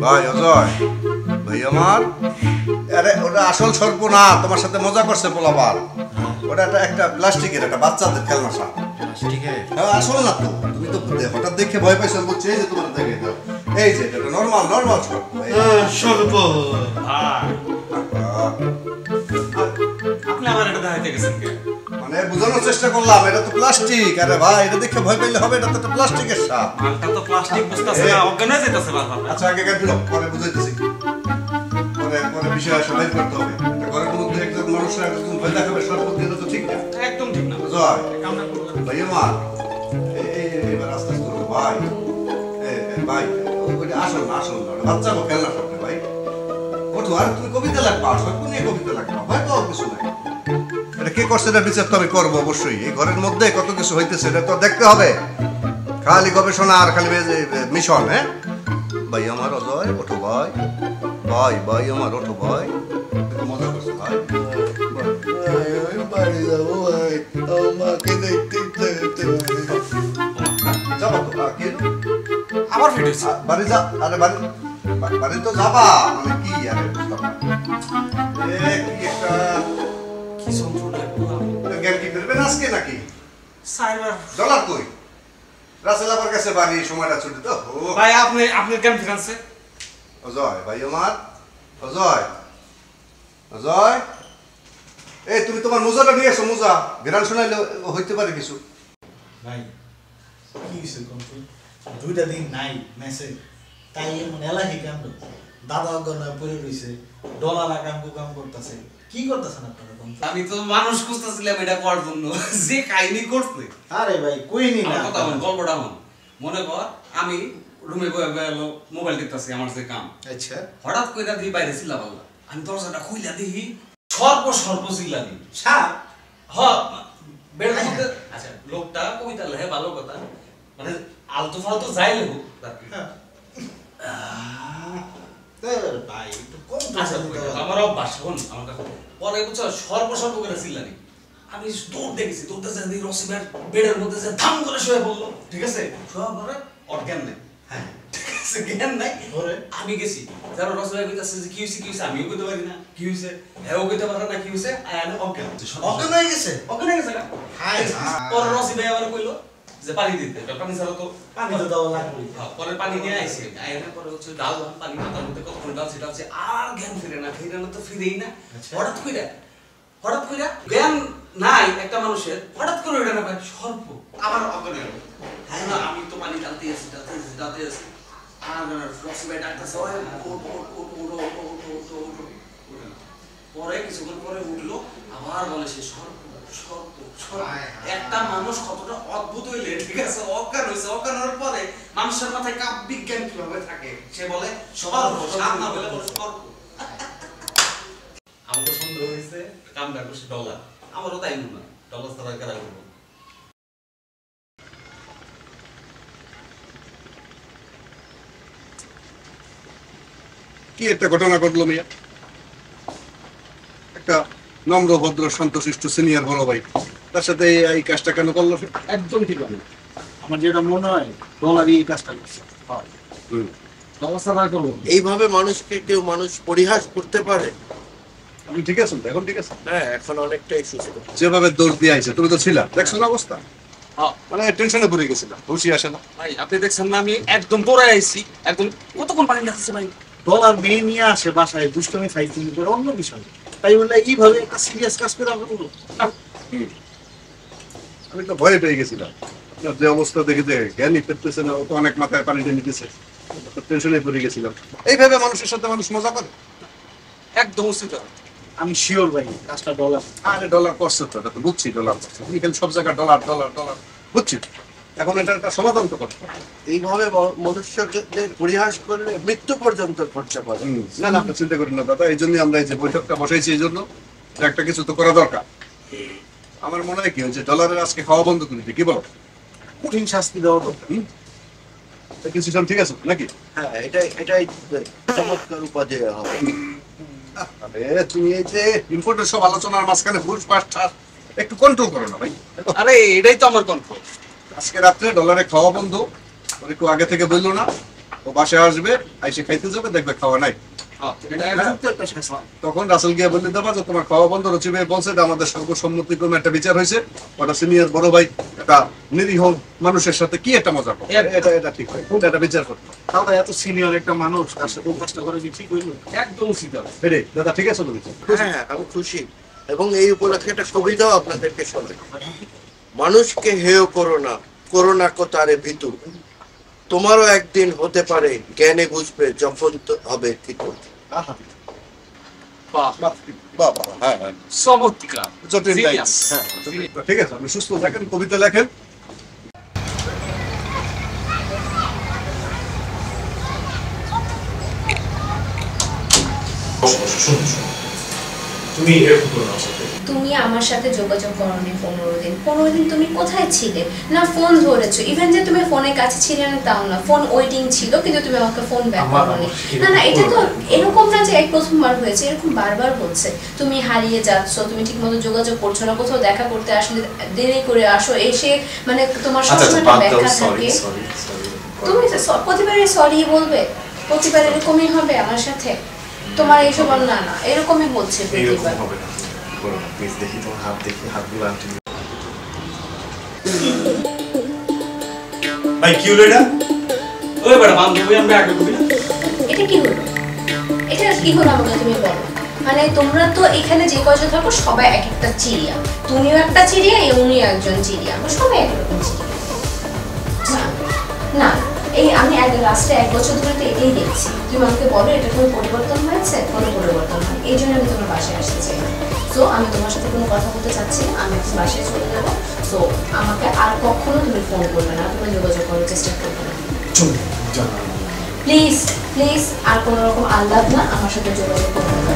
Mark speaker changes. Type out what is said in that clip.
Speaker 1: ভাই অজয় ভাই আমার, আরে ওটা আসল সর্প না, তোমার সাথে মজা করছে পোলাপার। ওটা একটা প্লাস্টিকের, একটা বাচ্চাদের খেলনা সাপ। হ্যাঁ আসল না তো, তুমি তো হঠাৎ দেখে ভয় পাইছো, বলছি এই যে তোমার দেখে দাও, এই যে এটা নরমাল সর্প।
Speaker 2: সর্প আপনি আমার এটা দেখাইতে গেছেন কে?
Speaker 1: মানে বোঝানোর চেষ্টা করলাম, এটা তো প্লাস্টিক। আরে ভাই এটা দেখে ভয় পাইলে হবে, এটা তো একটা প্লাস্টিকের সাপ।
Speaker 2: মালটা তো প্লাস্টিক বুঝতাছে না, অজ্ঞান হয়ে যাইতাছে বারবার।
Speaker 1: আচ্ছা আগে কেন দিল, পরে বুঝাইতেছি, পরে বিষয় সবাই করতে হবে। এটা ঘরের মধ্যে একজন মানুষের একজন ভয় দেখাবে সর্প দিলে তো ঠিক না,
Speaker 2: একদম ঠিক না।
Speaker 1: জয়
Speaker 2: কামনা করলাম
Speaker 1: ভাই আমার, এবার আস্তে আস্তে করো ভাই। ভাই ওইটা আসল না, বাচ্চা খেলনা সাপটা ভাই। ওঠো, আর তুমি কবিতা লাগবা, সর্প নিয়ে কবিতা লাগবা, ভয় পাওয়ার কিছু নাই। এটা কে করছে, এটা বিচার তো আমি করবো অবশ্যই। এই ঘরের মধ্যে কত কিছু হইতেছে, এটা তো দেখতে হবে। খালি গবেষণা আর খালি মিশন। হ্যাঁ ভাই আমার অজয়, ওঠো ভাই, ভাই ভাই আমার ওঠো ভাই, মজা করছো ভাই।
Speaker 3: বাড়ি যাবো ভাই, আমাকে দেখতে
Speaker 1: যাবো তো কি
Speaker 2: আবার ফিট হয়েছে।
Speaker 1: বাড়ি যা, আরে বাড়ি তো যাবা, মানে কি আরে বুঝলাম না। কি একটা
Speaker 2: কি যন্ত্রণা করলাম।
Speaker 1: জ্ঞান কি ফিরবে না আজকে নাকি?
Speaker 2: সাইবার
Speaker 1: ডলার কই? রাসেল আমার কাছে বাড়ি, সময়টা ছুটি তো।
Speaker 2: ভাই আপনি কেন ফিরানছে?
Speaker 1: অজয় ভাই আমার, অজয় অজয়, এই তুমি তোমার মোজাটা নিয়ে এসো। মোজা ঘেরান শোনাইলে হইতে পারে কিছু।
Speaker 3: ভাই কি হয়েছে দুইটা দিন নাই মেসেজ, তাই এমন এলাহি কাণ্ড। দাদা অজ্ঞান পড়ে রয়েছে, ডলার কাম করতেছে। কি করতেছেন আপনারা?
Speaker 2: আমি তো মানুষ খুঁজতেছিলাম এটা করার জন্য, যে কাহিনী করছে।
Speaker 3: আরে ভাই কইনি না,
Speaker 2: কথা বল, গল্পটা হন। মনে কর আমি রুমে মোবাইল টিপতেছি, আমার যে কাম।
Speaker 3: আচ্ছা
Speaker 2: হঠাৎ কইরা দিয়ে বাইরে ছিলাম, আমি দরজাটা খুইলা দেখি সর্ব চিল্লা দিই
Speaker 3: সাপ।
Speaker 2: হ বেড়ার মধ্যে। আচ্ছা লোকটা কবিতা লেখে, ভালো কথা, মানে আলতু ফালতু যাই লেখুক
Speaker 3: ভাই একটু কম
Speaker 2: আমার অভ্যাস। শোন আমার কাছে, পরে বুঝছো সর্ব করে চিল্লানি। আমি দৌড় দেখেছি, দৌড়তে যাই রসিবার বেডের মধ্যে যে ধাম করে শুয়ে পড়লো। ঠিক আছে, শোয়া পরে অজ্ঞান নেই। হ্যাঁ ঠিক আছে, জ্ঞান নাই। আমি গেছি, যারা রসিবার কইতাছে যে কি হয়েছে, আমিও কইতে পারি না কি হয়েছে, হ্যাঁ কইতে পারে না কি হয়েছে। অজ্ঞান
Speaker 3: হয়ে গেছে।
Speaker 2: অজ্ঞান হয়ে গেছে। পরে রসিবাই আবার কইলো যে পানি দিতে, পানি ছাড়া তো
Speaker 3: পানি তো দেওয়া লাগবে।
Speaker 2: পরে পানি নিয়ে আইছে, আইনের পরে হচ্ছে ডাল পানি মাথার মধ্যে কতক্ষণ ডাল সেটা হচ্ছে, আর জ্ঞান ফিরে না তো ফিরেই না। হঠাৎ কইরা জ্ঞান নাই একটা মানুষের, হঠাৎ করে ওইটা না সর্প আমার অজ্ঞান হয়ে গেল। হ্যাঁ না, আমি তো পানি ডালতে আছি আর রসিবাই ডাকতেছে, পরে কিছুক্ষণ পরে উঠলো, আবার বলে সে সর্প। একটা মানুষ কতটা অদ্ভুত হইলে, ঠিক আছে, অজ্ঞান হয়েছে, অজ্ঞান হওয়ার পরে মানুষের মাথায় কাব্যিক জ্ঞান কিভাবে থাকে, সে বলে সবার সাপ না বলে সর্প। আমার তো সুন্দর হয়েছে, কামটা করছে ডলার, আমারও তাই মনে হয়, ডলার ছাড়া কেনা করবো।
Speaker 1: কি একটা ঘটনা ঘটলো মিয়া, একটা নম্র ভদ্র শান্তশিষ্ট সিনিয়র বড় ভাই, তার সাথে এই কাজটা কেন করলো? একদম ঠিক হবে।
Speaker 3: আমার যেটা মনে হয় ডলারই এই কাজটা করছে।
Speaker 4: এইভাবে মানুষকে কেউ পরিহাস করতে পারে?
Speaker 1: আপনি ঠিক আছেন? এখন ঠিক আছে?
Speaker 4: হ্যাঁ, এখন অনেকটাই সুস্থ।
Speaker 1: যেভাবে দোষ দিয়ে আইছে, তুমি তো ছিলা, দেখছো না অবস্থা, মানে টেনশনে পড়ে গেছিলাম, হুশি আসে না।
Speaker 2: ভাই আপনি দেখছেন না, আমি একদম দৌড়ে আইছি, একদম কতক্ষণ পানি লাগছে ভাই।
Speaker 3: ডলার মেয়ে নিয়ে আসে বাসায়, দুষ্টমি ফাইটিং করে অন্য বিষয়, তাই বলে এইভাবে একটা সিরিয়াস কাজ করে আমরা বলবো।
Speaker 1: আমি তো ভয় পেয়ে গেছিলাম, যে অবস্থা দেখে যে জ্ঞানই ফিরতেছে না, ও তো অনেক মাথায় পানি নিতেছে, টেনশনে পড়ে গেছিলাম। এইভাবে মানুষের সাথে মানুষ মজা করে,
Speaker 2: একদম উচিত।
Speaker 3: আমি শিওর ভাই কাজটা ডলার।
Speaker 1: আরে ডলার করছে তো, এটা তো বুঝছি ডলার করছে, তুমি খালি সব জায়গায় ডলার ডলার ডলার বুঝছি। এখন এটা একটা সমাধান তো করতে হবে।
Speaker 4: এইভাবে মনুষ্যকে পরিহাস করলে মৃত্যু পর্যন্ত করতে পারে।
Speaker 1: না না, আপনি চিন্তা করেন না দাদা, এই জন্যই আমরা এই যে বৈঠকটা বসাইছি, এই জন্য একটা কিছু তো করা দরকার। আমার মনে হয় কি হচ্ছে, ডলারের আজকে খাওয়া বন্ধ করে দিই, কি বলো?
Speaker 3: কঠিন শাস্তি দেওয়া দরকার।
Speaker 1: কিছু ঠিক আছে নাকি?
Speaker 4: হ্যাঁ, এটাই চমৎকার উপাদেয় হবে।
Speaker 1: আরে তুমি এই যে ইম্পোর্টের সব আলোচনার মাঝখানে ঘুষ পাস একটু কন্ট্রোল করো না ভাই।
Speaker 2: আরে এটাই তো আমার কন্ট্রোল।
Speaker 1: আজকে রাত্রে ডলারে খাওয়া বন্ধ, একটু আগে থেকে বললো না, ও বাসায় আসবে আইসে খাইতে যাবে দেখবে খাওয়া নাই তখন রাসেল গিয়ে বললে দেবা যে তোমার খাওয়া বন্ধ রচিবে বলছে যে আমাদের সর্বসম্মতিক্রমে একটা বিচার হয়েছে ওটা সিনিয়র বড় ভাই একটা নিরীহ মানুষের সাথে কি একটা মজা করো এটা ঠিক হয় এটা বিচার করতে
Speaker 2: তাহলে এত সিনিয়র একটা মানুষ তার সাথে কাজটা করে কি ঠিক হইলো? একদম উচিত হবে।
Speaker 1: রে দাদা ঠিক আছে বলেছি
Speaker 4: হ্যাঁ আমি খুশি এবং এই উপলক্ষে একটা কবিতাও আপনাদেরকে শোনাই। মানুষকে হেয় করো না কো তারে ভিতু, তোমারও একদিন হতে পারে জ্ঞানে বুঝবে যখন হবে থিতু।
Speaker 1: বাহ
Speaker 2: বাহ,
Speaker 1: বাহ হ্যাঁ হ্যাঁ
Speaker 2: চমৎকার।
Speaker 1: জটিল তাই।
Speaker 2: Genius.
Speaker 1: হ্যাঁ, ঠিক আছে আপনি সুস্থ থাকেন কবিতা লেখেন
Speaker 2: তুমি এরকম করো না সাথে।
Speaker 5: তুমি আমার সাথে যোগাযোগ করোনি 15 দিন তুমি কোথায় ছিলে? না ফোন ধরেছো, ইভেন যে তুমি ফোনের কাছে ছিলে না তাও না, ফোন ওয়েটিং ছিল কিন্তু তুমি আমাকে ফোন ব্যাক করোনি। না না এটা তো এরকম না যে এই প্রথমবার হয়েছে, এরকম বারবার হচ্ছে। তুমি হারিয়ে যাচ্ছ, তুমি ঠিকমতো যোগাযোগ করছো না, কোথাও দেখা করতে আসলে দেরি করে আসো, এসে মানে তোমার সবসময় একটা ব্যাখ্যা থাকে। তুমি প্রতিবারে সরি বলবে, প্রতিবার এরকমই হবে আমার সাথে? তোমার এইসব না না এরকমই হচ্ছে প্রতিবার।
Speaker 2: ভাই কি হলো এটা? ওই বড় বান্ধবী আমরা আগে কবি না।
Speaker 5: এটা কি হলো? এটা কি হলো আমাকে তুমি বলো। মানে তোমরা তো এখানে যে কয়জন থাকো সবাই এক একটা চিড়িয়া, তুমিও একটা চিড়িয়া, উনিও একজন চিড়িয়া, আমরা সবাই একরকম চিড়িয়া। না না এই আমি লাস্টে 1 বছর ধরে তো এটাই দেখছি। তুমি আমাকে বলো এটা কোনো পরিবর্তন হয়েছে? কোনো পরিবর্তন হয়, এই জন্য আমি তোমার বাসায় আসতে চাই না। সো আমি তোমার সাথে কোনো কথা বলতে চাচ্ছি না, আমি এখন বাসায় চলে যাবো। সো আমাকে আর কখনো তুমি ফোন করবে না, তুমি যোগাযোগ করার চেষ্টা করবে না, প্লিজ প্লিজ। আর কোনো রকম আহ্লাদ না, আমার সাথে যোগাযোগ করবে না।